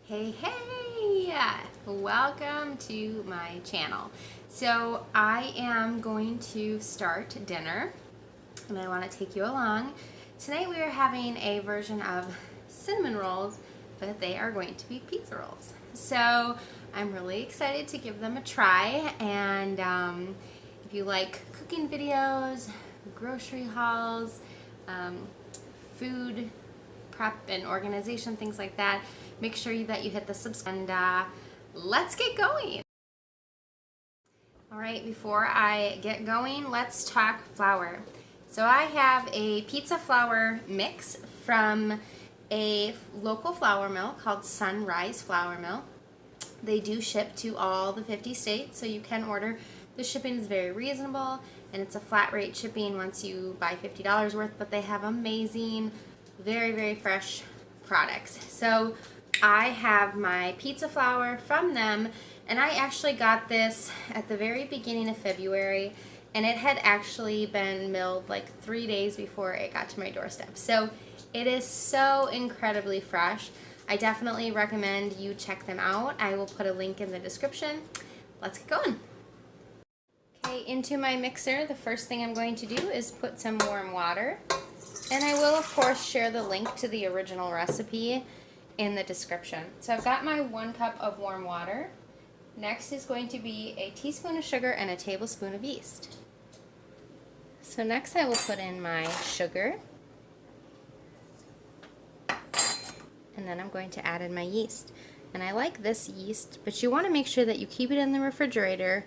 Hey, welcome to my channel. So I am going to start dinner and I want to take you along. Tonight we are having a version of cinnamon rolls, but they are going to be pizza rolls. So I'm really excited to give them a try, and if you like cooking videos, grocery hauls, food prep and organization, things like that, make sure that you hit the subscribe, and let's get going. All right, before I get going, let's talk flour. So I have a pizza flour mix from a local flour mill called Sunrise Flour Mill. They do ship to all the 50 states, so you can order. The shipping is very reasonable, and it's a flat rate shipping once you buy $50 worth, but they have amazing, very fresh products. So I have my pizza flour from them, and I actually got this at the very beginning of February, and it had actually been milled like 3 days before it got to my doorstep. So it is so incredibly fresh. I definitely recommend you check them out. I will put a link in the description. Let's get going. Okay, into my mixer, the first thing I'm going to do is put some warm water. And I will, of course, share the link to the original recipe in the description. So I've got my 1 cup of warm water. Next is going to be a teaspoon of sugar and a tablespoon of yeast. So next I will put in my sugar. And then I'm going to add in my yeast. And I like this yeast, but you want to make sure that you keep it in the refrigerator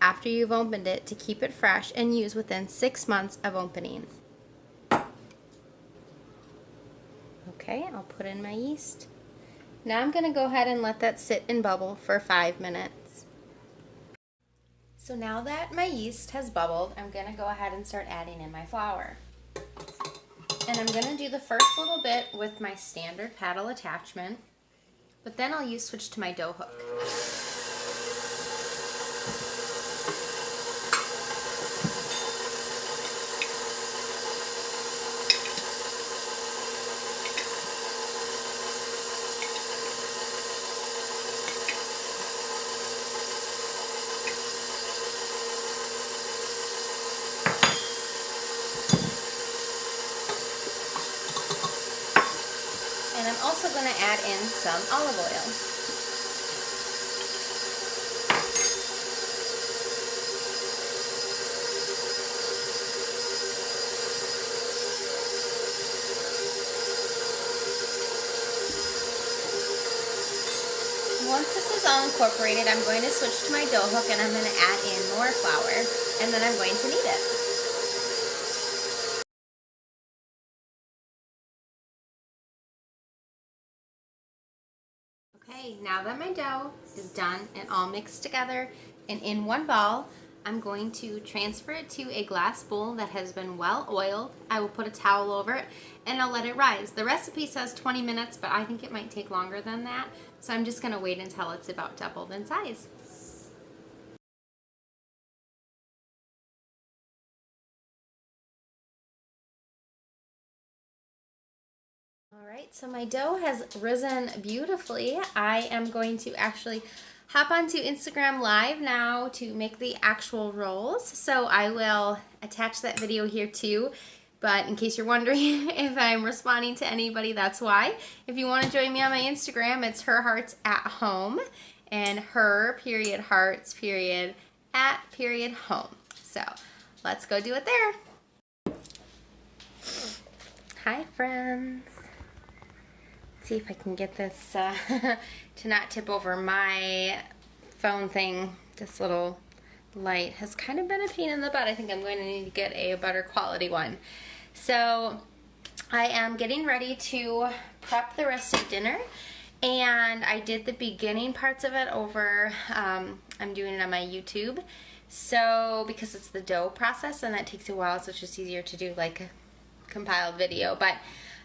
after you've opened it to keep it fresh and use within 6 months of opening. Okay, I'll put in my yeast. Now I'm going to go ahead and let that sit and bubble for 5 minutes. So now that my yeast has bubbled, I'm going to go ahead and start adding in my flour. And I'm going to do the first little bit with my standard paddle attachment, but then I'll switch to my dough hook. And I'm also going to add in some olive oil. Once this is all incorporated, I'm going to switch to my dough hook and I'm going to add in more flour, and then I'm going to knead it. Okay, now that my dough is done and all mixed together and in one ball, I'm going to transfer it to a glass bowl that has been well oiled. I will put a towel over it and I'll let it rise. The recipe says 20 minutes, but I think it might take longer than that, so I'm just going to wait until it's about doubled in size. Alright, so my dough has risen beautifully. I am going to actually hop onto Instagram Live now to make the actual rolls. So I will attach that video here too. But in case you're wondering if I'm responding to anybody, that's why. If you want to join me on my Instagram, it's Her Hearts at Home, and her_@_home. So let's go do it there. Hi friends. See if I can get this to not tip over. My phone thing, this little light, has kind of been a pain in the butt. I think I'm going to need to get a better quality one. So I am getting ready to prep the rest of dinner, and I did the beginning parts of it over, I'm doing it on my YouTube, so because it's the dough process and that takes a while, so it's just easier to do like a compiled video. But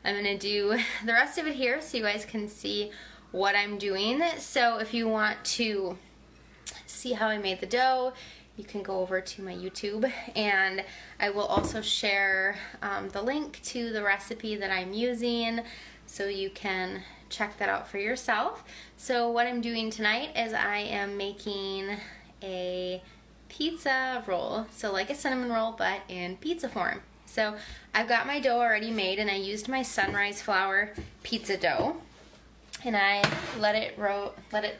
I'm going to do the rest of it here so you guys can see what I'm doing. So if you want to see how I made the dough, you can go over to my YouTube, and I will also share the link to the recipe that I'm using so you can check that out for yourself. So what I'm doing tonight is I am making a pizza roll, so like a cinnamon roll but in pizza form. So I've got my dough already made, and I used my Sunrise Flour pizza dough, and I let it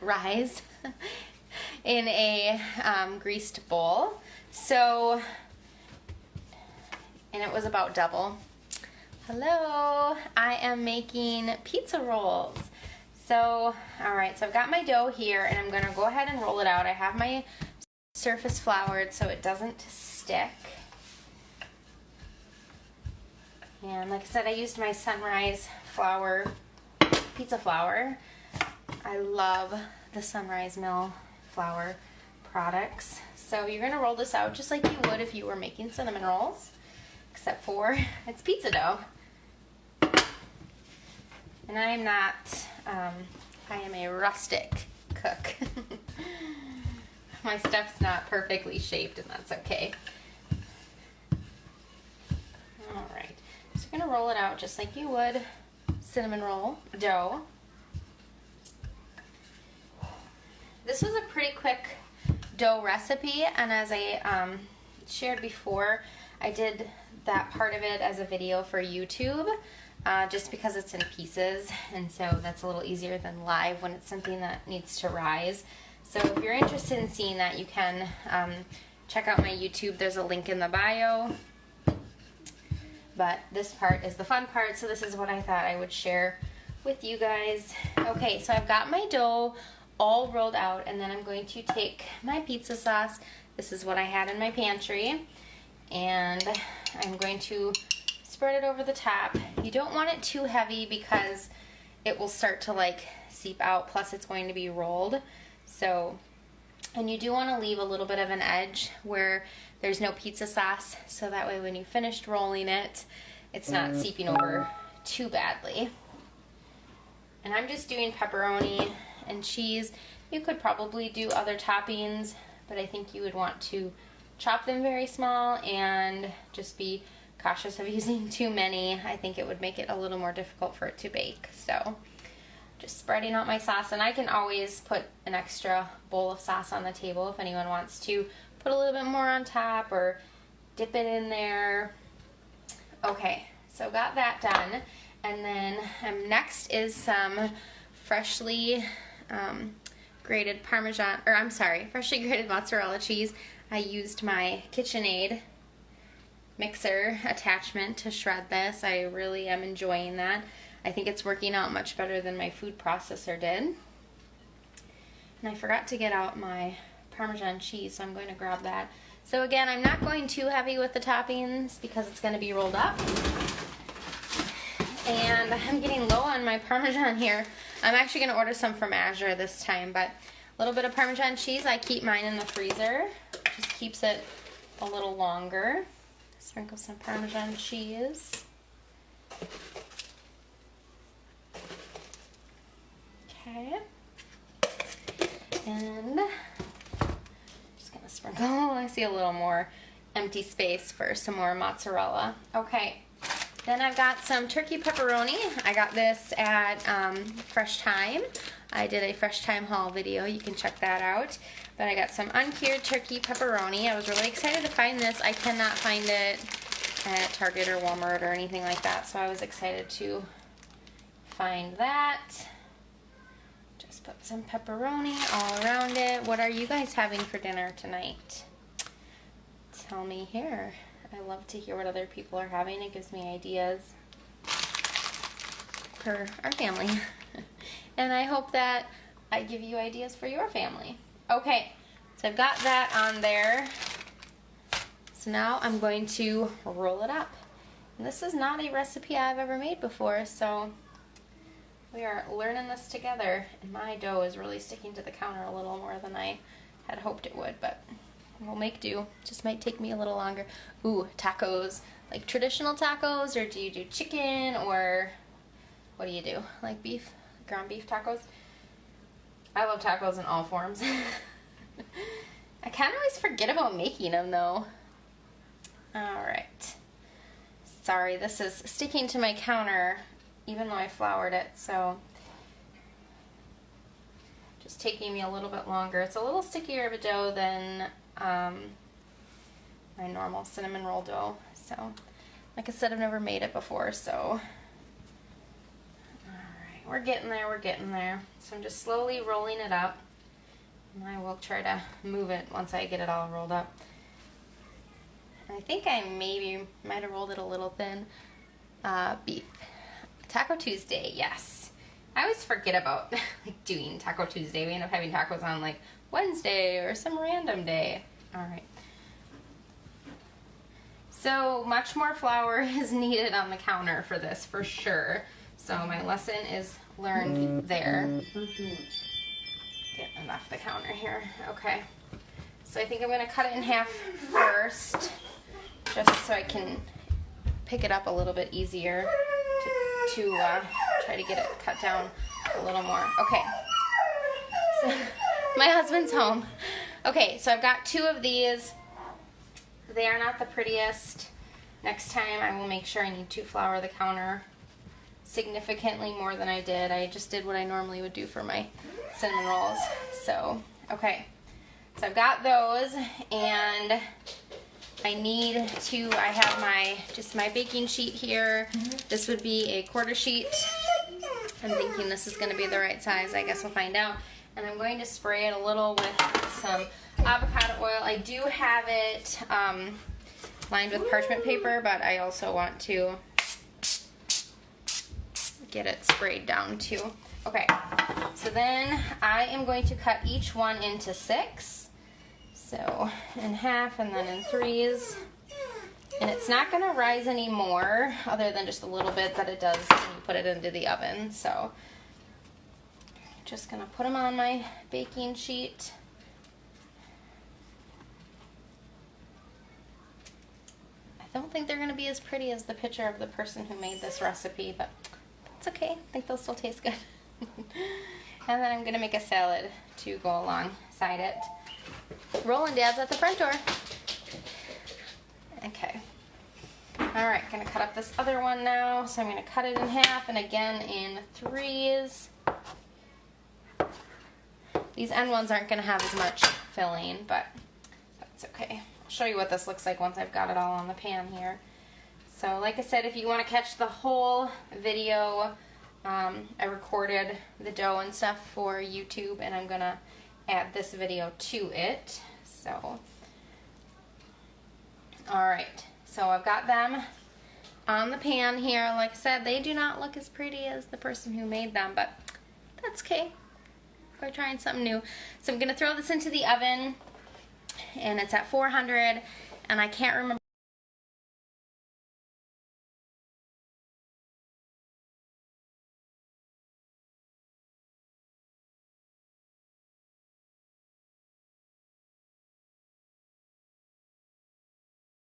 rise in a greased bowl. So, and it was about double. Hello, I am making pizza rolls. So, all right, so I've got my dough here, and I'm gonna go ahead and roll it out. I have my surface floured so it doesn't stick. And like I said, I used my Sunrise Flour pizza flour. I love the Sunrise Mill flour products. So you're gonna roll this out just like you would if you were making cinnamon rolls, except for it's pizza dough. And I am not, I am a rustic cook. My stuff's not perfectly shaped, and that's okay. All right, so you're gonna roll it out just like you would cinnamon roll dough. This was a pretty quick dough recipe, and as I shared before, I did that part of it as a video for YouTube, just because it's in pieces, and so that's a little easier than live when it's something that needs to rise. So if you're interested in seeing that, you can check out my YouTube. There's a link in the bio. But this part is the fun part, so this is what I thought I would share with you guys. Okay, so I've got my dough all rolled out, and then I'm going to take my pizza sauce. This is what I had in my pantry, and I'm going to spread it over the top. You don't want it too heavy because it will start to like seep out, plus it's going to be rolled. So, and you do want to leave a little bit of an edge where there's no pizza sauce, so that way when you finished rolling it, it's not seeping over too badly. And I'm just doing pepperoni and cheese. You could probably do other toppings, but I think you would want to chop them very small and just be cautious of using too many. I think it would make it a little more difficult for it to bake. So just spreading out my sauce, and I can always put an extra bowl of sauce on the table if anyone wants to put a little bit more on top or dip it in there. Okay, so got that done. And then next is some freshly grated Parmesan, or I'm sorry, freshly grated mozzarella cheese. I used my KitchenAid mixer attachment to shred this. I really am enjoying that. I think it's working out much better than my food processor did. And I forgot to get out my Parmesan cheese, so I'm going to grab that. So again, I'm not going too heavy with the toppings because it's going to be rolled up. And I'm getting low on my Parmesan here. I'm actually going to order some from Azure this time, but a little bit of Parmesan cheese. I keep mine in the freezer. Just keeps it a little longer. Sprinkle some Parmesan cheese. Okay. And just gonna sprinkle. I see a little more empty space for some more mozzarella. Okay. Then I've got some turkey pepperoni. I got this at Fresh Thyme. I did a Fresh Thyme haul video. You can check that out. But I got some uncured turkey pepperoni. I was really excited to find this. I cannot find it at Target or Walmart or anything like that, so I was excited to find that. Just put some pepperoni all around it. What are you guys having for dinner tonight? Tell me here. I love to hear what other people are having. It gives me ideas for our family. And I hope that I give you ideas for your family. Okay, so I've got that on there. So now I'm going to roll it up. And this is not a recipe I've ever made before, so we are learning this together. And my dough is really sticking to the counter a little more than I had hoped it would, but we'll make do. Just might take me a little longer. Ooh, tacos. Like traditional tacos, or do you do chicken, or what do you do? Like beef? Ground beef tacos? I love tacos in all forms. I kind of always forget about making them though. Alright. Sorry, this is sticking to my counter even though I floured it, so just taking me a little bit longer. It's a little stickier of a dough than my normal cinnamon roll dough. So, like I said, I've never made it before, so. Alright, we're getting there, we're getting there. So I'm just slowly rolling it up. And I will try to move it once I get it all rolled up. And I think I maybe might have rolled it a little thin. Beef. Taco Tuesday, yes. I always forget about like doing Taco Tuesday. We end up having tacos on like Wednesday or some random day. Alright. So much more flour is needed on the counter for this, for sure. So my lesson is learned there. Get it off the counter here. Okay. So I think I'm going to cut it in half first, just so I can pick it up a little bit easier to try to get it cut down a little more. Okay. So my husband's home. Okay, so I've got 2 of these. They are not the prettiest. Next time I will make sure I need to flour the counter significantly more than I did. I just did what I normally would do for my cinnamon rolls. So, okay. So I've got those, and I need to, I have my baking sheet here. This would be a 1/4 sheet. I'm thinking this is going to be the right size. I guess we'll find out. And I'm going to spray it a little with some avocado oil. I do have it lined with parchment paper, but I also want to get it sprayed down too. Okay, so then I am going to cut each one into 6. So in half and then in 3s. And it's not going to rise anymore, other than just a little bit that it does when you put it into the oven. So just going to put them on my baking sheet. I don't think they're going to be as pretty as the picture of the person who made this recipe, but it's okay. I think they'll still taste good. And then I'm going to make a salad to go alongside it. Roland Dad's at the front door. Okay. Alright, going to cut up this other one now. So I'm going to cut it in half and again in 3s. These end ones aren't going to have as much filling, but that's okay. I'll show you what this looks like once I've got it all on the pan here. So like I said, if you want to catch the whole video, I recorded the dough and stuff for YouTube, and I'm going to add this video to it. So, alright, so I've got them on the pan here. Like I said, they do not look as pretty as the person who made them, but that's okay. We're trying something new. So I'm going to throw this into the oven, and it's at 400, and I can't remember